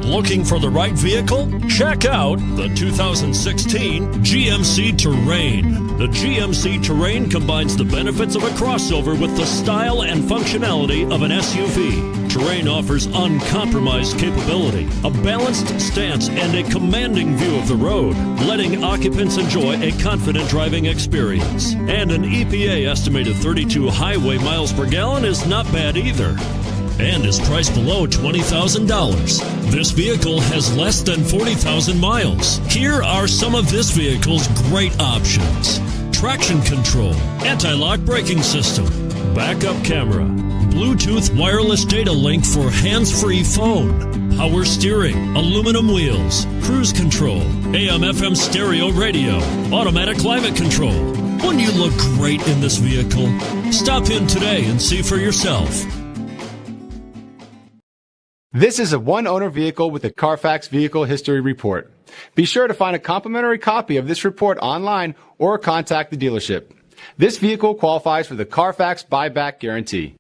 Looking for the right vehicle? Check out the 2016 GMC Terrain. The GMC Terrain combines the benefits of a crossover with the style and functionality of an SUV. Terrain offers uncompromised capability, a balanced stance, and a commanding view of the road, letting occupants enjoy a confident driving experience. And an EPA estimated 32 highway miles per gallon is not bad either, and is priced below $20,000. This vehicle has less than 40,000 miles. Here are some of this vehicle's great options: traction control, anti-lock braking system, backup camera, Bluetooth wireless data link for hands-free phone, power steering, aluminum wheels, cruise control, AM/FM stereo radio, automatic climate control. Wouldn't you look great in this vehicle? Stop in today and see for yourself. This is a one-owner vehicle with a CARFAX Vehicle History Report. Be sure to find a complimentary copy of this report online or contact the dealership. This vehicle qualifies for the CARFAX Buyback Guarantee.